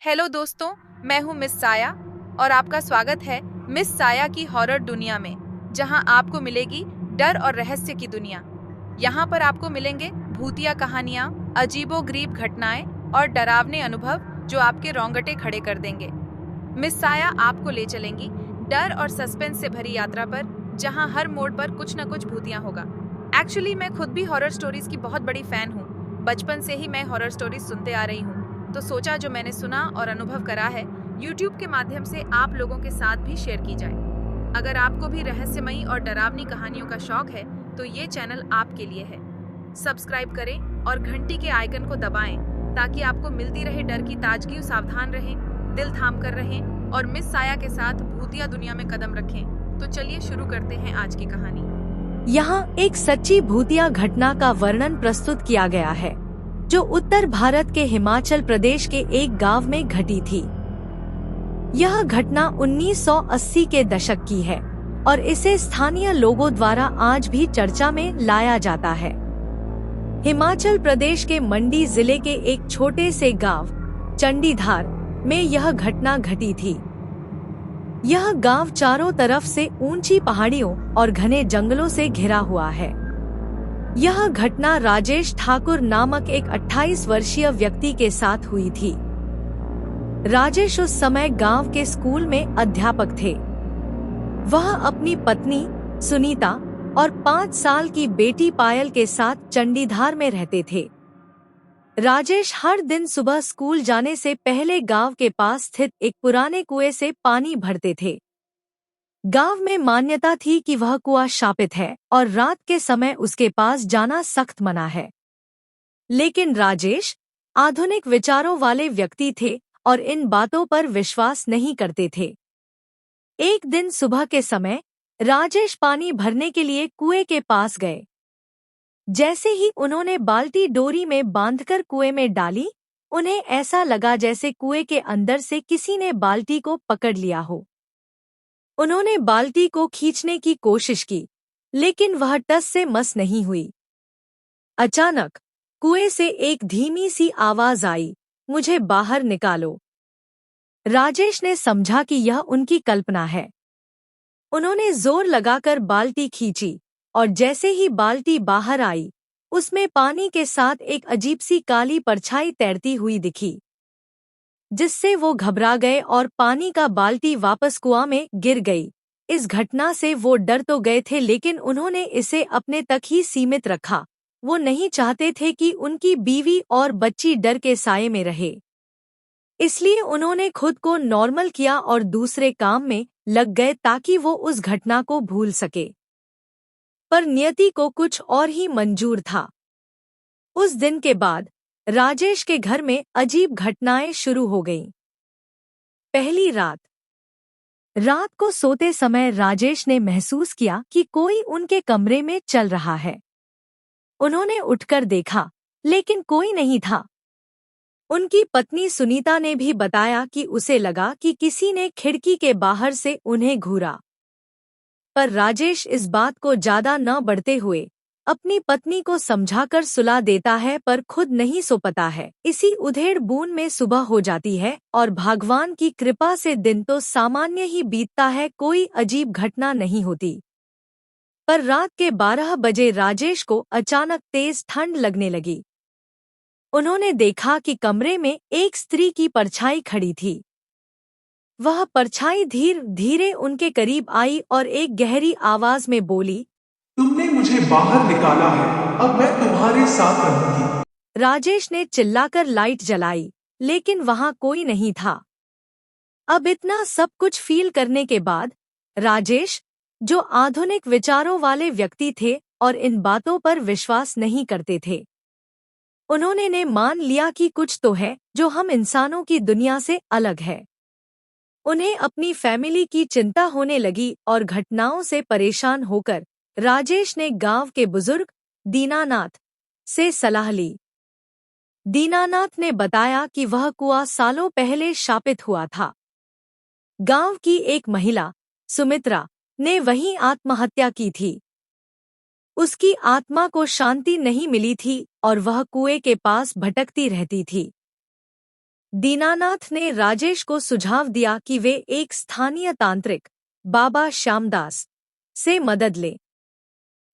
Hello दोस्तों, मैं हूँ मिस साया और आपका स्वागत है मिस साया की हॉरर दुनिया में, जहाँ आपको मिलेगी डर और रहस्य की दुनिया। यहाँ पर आपको मिलेंगे भूतिया कहानियाँ, अजीबोगरीब घटनाएं और डरावने अनुभव जो आपके रोंगटे खड़े कर देंगे। मिस साया आपको ले चलेंगी डर और सस्पेंस से भरी यात्रा पर, जहाँ हर मोड़ पर कुछ न कुछ भूतिया होगा। एक्चुअली मैं खुद भी हॉरर स्टोरीज की बहुत बड़ी फैन हूँ। बचपन से ही मैं हॉरर स्टोरीज सुनते आ रही हूँ, तो सोचा जो मैंने सुना और अनुभव करा है YouTube के माध्यम से आप लोगों के साथ भी शेयर की जाए। अगर आपको भी रहस्यमयी और डरावनी कहानियों का शौक है तो ये चैनल आपके लिए है। सब्सक्राइब करें और घंटी के आइकन को दबाएं ताकि आपको मिलती रहे डर की ताजगी। सावधान रहें, दिल थाम कर रहें और मिस साया के साथ भूतिया दुनिया में कदम रखें। तो चलिए शुरू करते हैं आज की कहानी। यहाँ एक सच्ची भूतिया घटना का वर्णन प्रस्तुत किया गया है जो उत्तर भारत के हिमाचल प्रदेश के एक गांव में घटी थी। यह घटना 1980 के दशक की है और इसे स्थानीय लोगों द्वारा आज भी चर्चा में लाया जाता है। हिमाचल प्रदेश के मंडी जिले के एक छोटे से गांव चंडीधार में यह घटना घटी थी। यह गांव चारों तरफ से ऊंची पहाड़ियों और घने जंगलों से घिरा हुआ है। यह घटना राजेश ठाकुर नामक एक 28 वर्षीय व्यक्ति के साथ हुई थी। राजेश उस समय गांव के स्कूल में अध्यापक थे। वह अपनी पत्नी सुनीता और 5 साल की बेटी पायल के साथ चंडीधार में रहते थे। राजेश हर दिन सुबह स्कूल जाने से पहले गांव के पास स्थित एक पुराने कुएं से पानी भरते थे। गांव में मान्यता थी कि वह कुआं शापित है और रात के समय उसके पास जाना सख्त मना है। लेकिन राजेश आधुनिक विचारों वाले व्यक्ति थे और इन बातों पर विश्वास नहीं करते थे। एक दिन सुबह के समय राजेश पानी भरने के लिए कुएं के पास गए। जैसे ही उन्होंने बाल्टी डोरी में बांधकर कुएं में डाली, उन्हें ऐसा लगा जैसे कुएं के अंदर से किसी ने बाल्टी को पकड़ लिया हो। उन्होंने बाल्टी को खींचने की कोशिश की, लेकिन वह टस से मस नहीं हुई। अचानक कुएं से एक धीमी सी आवाज आई, मुझे बाहर निकालो। राजेश ने समझा कि यह उनकी कल्पना है। उन्होंने जोर लगाकर बाल्टी खींची और जैसे ही बाल्टी बाहर आई, उसमें पानी के साथ एक अजीब सी काली परछाई तैरती हुई दिखी, जिससे वो घबरा गए और पानी का बाल्टी वापस कुआं में गिर गई। इस घटना से वो डर तो गए थे, लेकिन उन्होंने इसे अपने तक ही सीमित रखा। वो नहीं चाहते थे कि उनकी बीवी और बच्ची डर के साये में रहे। इसलिए उन्होंने खुद को नॉर्मल किया और दूसरे काम में लग गए ताकि वो उस घटना को भूल सके। पर नियति को कुछ और ही मंजूर था। उस दिन के बाद राजेश के घर में अजीब घटनाएं शुरू हो गईं। पहली रात को सोते समय राजेश ने महसूस किया कि कोई उनके कमरे में चल रहा है। उन्होंने उठकर देखा, लेकिन कोई नहीं था। उनकी पत्नी सुनीता ने भी बताया कि उसे लगा कि किसी ने खिड़की के बाहर से उन्हें घूरा। पर राजेश इस बात को ज्यादा न बढ़ते हुए अपनी पत्नी को समझाकर सुला देता है, पर खुद नहीं सो पाता है। इसी उधेड़ बुन में सुबह हो जाती है और भगवान की कृपा से दिन तो सामान्य ही बीतता है, कोई अजीब घटना नहीं होती। पर रात के 12 बजे राजेश को अचानक तेज ठंड लगने लगी। उन्होंने देखा कि कमरे में एक स्त्री की परछाई खड़ी थी। वह परछाई धीरे धीरे उनके करीब आई और एक गहरी आवाज में बोली, तुमने मुझे बाहर निकाला है, अब मैं तुम्हारे साथ रहूंगी। राजेश ने चिल्लाकर लाइट जलाई, लेकिन वहां कोई नहीं था। अब इतना सब कुछ फील करने के बाद राजेश, जो आधुनिक विचारों वाले व्यक्ति थे और इन बातों पर विश्वास नहीं करते थे, उन्होंने मान लिया कि कुछ तो है जो हम इंसानों की दुनिया से अलग है। उन्हें अपनी फैमिली की चिंता होने लगी और घटनाओं से परेशान होकर राजेश ने गांव के बुजुर्ग दीनानाथ से सलाह ली। दीनानाथ ने बताया कि वह कुआं सालों पहले शापित हुआ था। गांव की एक महिला सुमित्रा ने वहीं आत्महत्या की थी। उसकी आत्मा को शांति नहीं मिली थी और वह कुएं के पास भटकती रहती थी। दीनानाथ ने राजेश को सुझाव दिया कि वे एक स्थानीय तांत्रिक बाबा श्यामदास से मदद लें।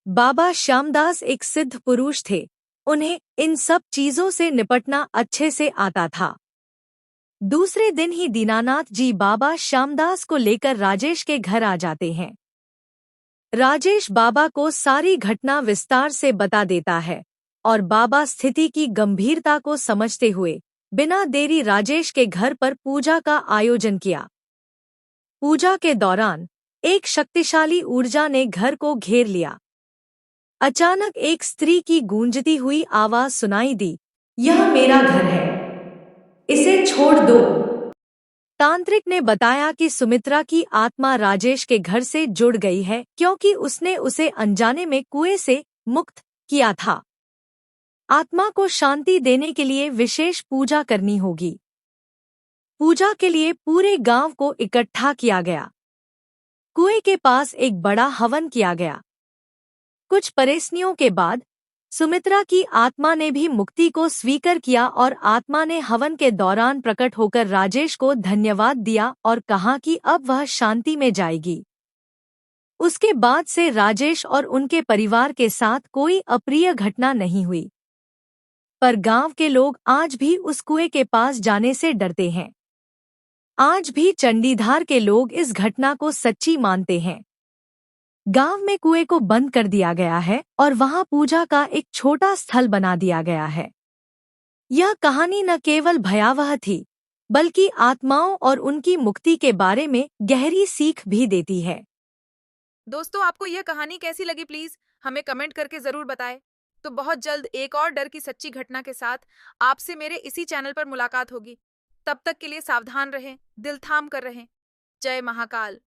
बाबा श्यामदास एक सिद्ध पुरुष थे, उन्हें इन सब चीजों से निपटना अच्छे से आता था। दूसरे दिन ही दीनानाथ जी बाबा श्यामदास को लेकर राजेश के घर आ जाते हैं। राजेश बाबा को सारी घटना विस्तार से बता देता है और बाबा स्थिति की गंभीरता को समझते हुए बिना देरी राजेश के घर पर पूजा का आयोजन किया। पूजा के दौरान एक शक्तिशाली ऊर्जा ने घर को घेर लिया। अचानक एक स्त्री की गूंजती हुई आवाज सुनाई दी, यह मेरा घर है, इसे छोड़ दो। तांत्रिक ने बताया कि सुमित्रा की आत्मा राजेश के घर से जुड़ गई है क्योंकि उसने उसे अनजाने में कुएं से मुक्त किया था। आत्मा को शांति देने के लिए विशेष पूजा करनी होगी। पूजा के लिए पूरे गांव को इकट्ठा किया गया। कुएं के पास एक बड़ा हवन किया गया। कुछ परेशानियों के बाद सुमित्रा की आत्मा ने भी मुक्ति को स्वीकार किया और आत्मा ने हवन के दौरान प्रकट होकर राजेश को धन्यवाद दिया और कहा कि अब वह शांति में जाएगी। उसके बाद से राजेश और उनके परिवार के साथ कोई अप्रिय घटना नहीं हुई। पर गांव के लोग आज भी उस कुएं के पास जाने से डरते हैं। आज भी चंडीधार के लोग इस घटना को सच्ची मानते हैं। गांव में कुएं को बंद कर दिया गया है और वहां पूजा का एक छोटा स्थल बना दिया गया है। यह कहानी न केवल भयावह थी, बल्कि आत्माओं और उनकी मुक्ति के बारे में गहरी सीख भी देती है। दोस्तों, आपको यह कहानी कैसी लगी प्लीज हमें कमेंट करके जरूर बताएं। तो बहुत जल्द एक और डर की सच्ची घटना के साथ आपसे मेरे इसी चैनल पर मुलाकात होगी। तब तक के लिए सावधान रहें, दिल थाम कर रहें। जय महाकाल।